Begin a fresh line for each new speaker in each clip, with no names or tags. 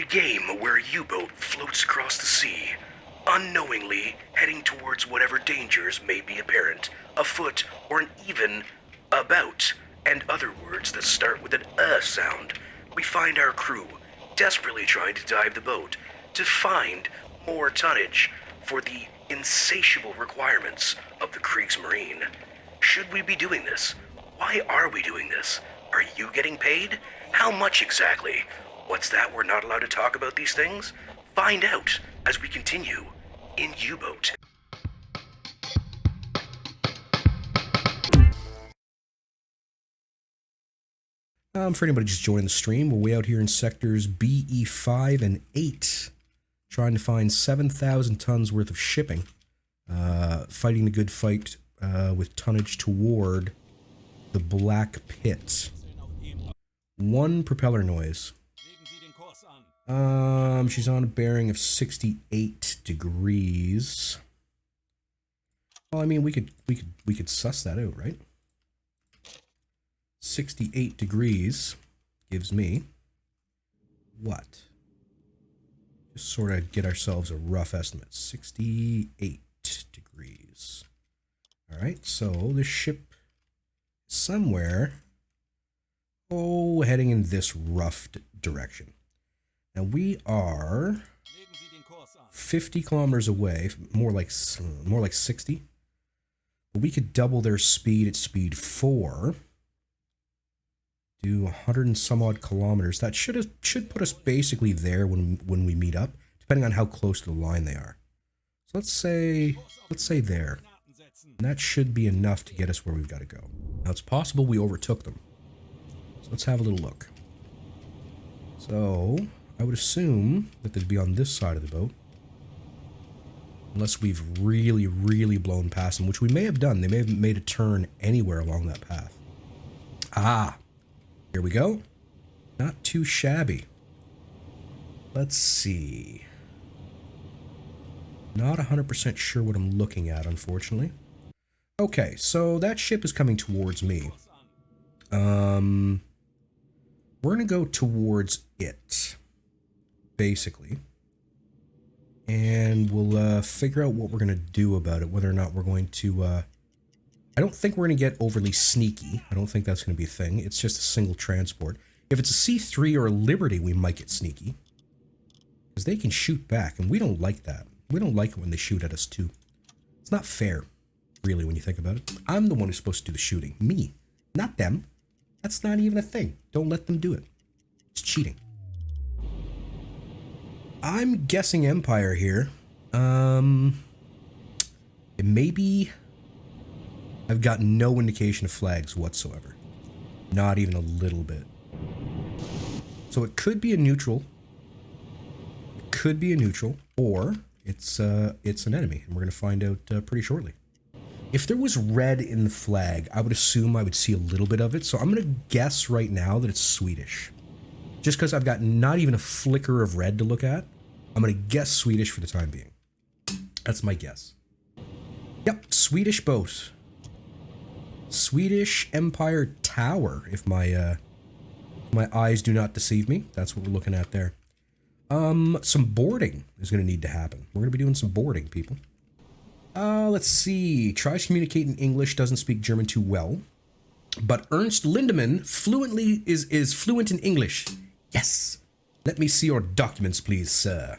game where a U-boat floats across the sea, unknowingly heading towards whatever dangers may be apparent, afoot or even about, and other words that start with an sound. We find our crew desperately trying to dive the boat to find more tonnage for the insatiable requirements of the Kriegsmarine. Should we be doing this? Why are we doing this? Are you getting paid? How much exactly? What's that? We're not allowed to talk about these things? Find out as we continue in U-Boat.
For anybody just joining the stream, we're way out here in sectors BE 5 and 8, trying to find 7,000 tons worth of shipping, fighting the good fight with tonnage toward the Black Pit. One propeller noise. She's on a bearing of 68 degrees. Well, I mean, we could suss that out, right? 68 degrees gives me what? Just sort of get ourselves a rough estimate. 68 degrees. All right, so the ship is somewhere, heading in this rough direction. Now we are 50 kilometers away, more like 60. But we could double their speed at speed 4. Do 100 and some odd kilometers. That should put us basically there when we meet up, depending on how close to the line they are. So let's say there. And that should be enough to get us where we've got to go. Now it's possible we overtook them. So let's have a little look. So I would assume that they'd be on this side of the boat. Unless we've really, really blown past them, which we may have done. They may have made a turn anywhere along that path. Ah! Here we go. Not too shabby. Let's see. Not 100% sure what I'm looking at, unfortunately. Okay, so that ship is coming towards me. We're going to go towards it, basically. And we'll figure out what we're going to do about it, whether or not we're going to... I don't think we're going to get overly sneaky. I don't think that's going to be a thing. It's just a single transport. If it's a C3 or a Liberty, we might get sneaky. Because they can shoot back, and we don't like that. We don't like it when they shoot at us, too. It's not fair, really, when you think about it. I'm the one who's supposed to do the shooting. Me. Not them. That's not even a thing. Don't let them do it. It's cheating. I'm guessing Empire here. It may be... I've got no indication of flags whatsoever. Not even a little bit. So it could be a neutral. It could be a neutral, or it's an enemy, and we're going to find out pretty shortly. If there was red in the flag, I would assume I would see a little bit of it, so I'm going to guess right now that it's Swedish. Just because I've got not even a flicker of red to look at, I'm going to guess Swedish for the time being. That's my guess. Yep, Swedish boat. Swedish Empire Tower, if my eyes do not deceive me. That's what we're looking at there. Some boarding is going to need to happen. We're going to be doing some boarding, people. Let's see. Tries to communicate in English, doesn't speak German too well. But Ernst Lindemann fluently is fluent in English. Yes. Let me see your documents, please, sir.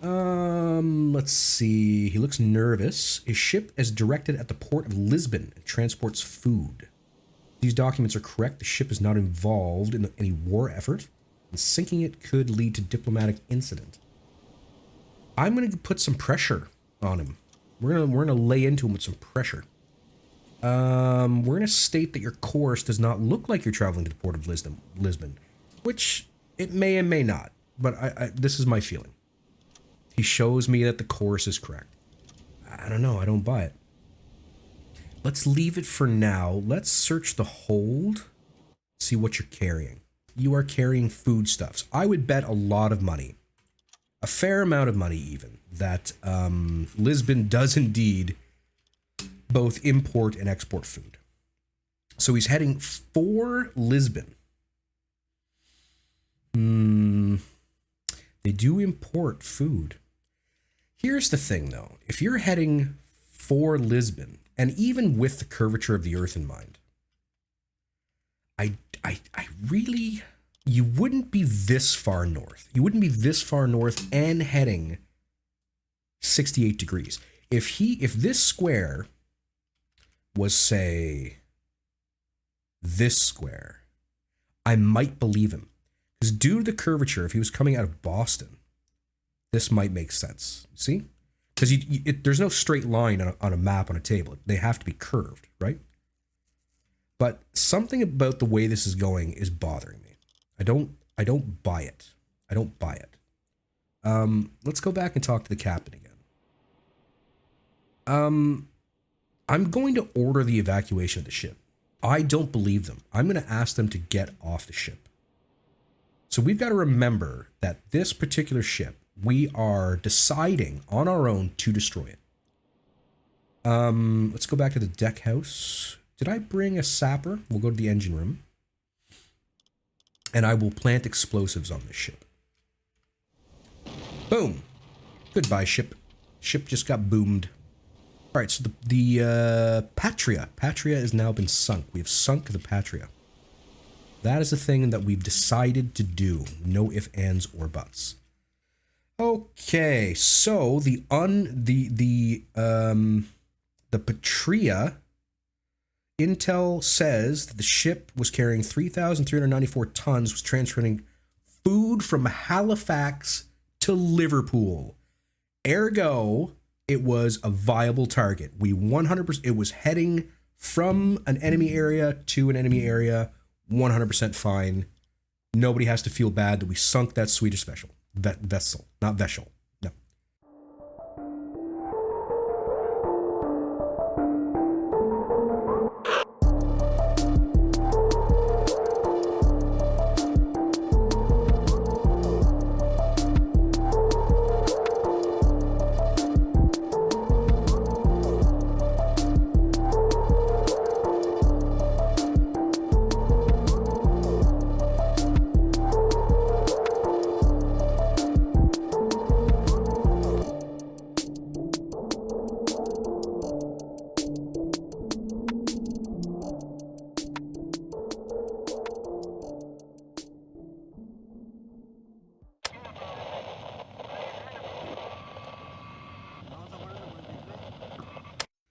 Let's see. He looks nervous. His ship is directed at the port of Lisbon and transports food. These documents are correct. The ship is not involved in any war effort, and sinking it could lead to diplomatic incident. I'm going to put some pressure on him. We're gonna lay into him with some pressure. We're going to state that your course does not look like you're traveling to the port of Lisbon, which it may and may not, but this is my feeling. He shows me that the course is correct. I don't know. I don't buy it. Let's leave it for now. Let's search the hold. See what you're carrying. You are carrying foodstuffs. I would bet a lot of money, a fair amount of money even, that Lisbon does indeed both import and export food. So he's heading for Lisbon. do import food. Here's the thing, though. If you're heading for Lisbon, and even with the curvature of the Earth in mind, I really, you wouldn't be this far north. You wouldn't be this far north and heading 68 degrees. If this square was, say, this square, I might believe him. Because due to the curvature, if he was coming out of Boston, this might make sense. See? Because there's no straight line on a map on a table. They have to be curved, right? But something about the way this is going is bothering me. I don't buy it. I don't buy it. Let's go back and talk to the captain again. I'm going to order the evacuation of the ship. I don't believe them. I'm going to ask them to get off the ship. So we've got to remember that this particular ship, we are deciding on our own to destroy it. Let's go back to the deck house. Did I bring a sapper? We'll go to the engine room. And I will plant explosives on this ship. Boom. Goodbye, ship. Ship just got boomed. All right, so the Patria. Patria has now been sunk. We have sunk the Patria. That is the thing that we've decided to do. No ifs, ands, or buts. Okay, so the Patria, intel says that the ship was carrying 3,394 tons, was transferring food from Halifax to Liverpool. Ergo, it was a viable target. We 100%, it was heading from an enemy area to an enemy area, 100% fine. Nobody has to feel bad that we sunk that Swedish vessel, not vessel.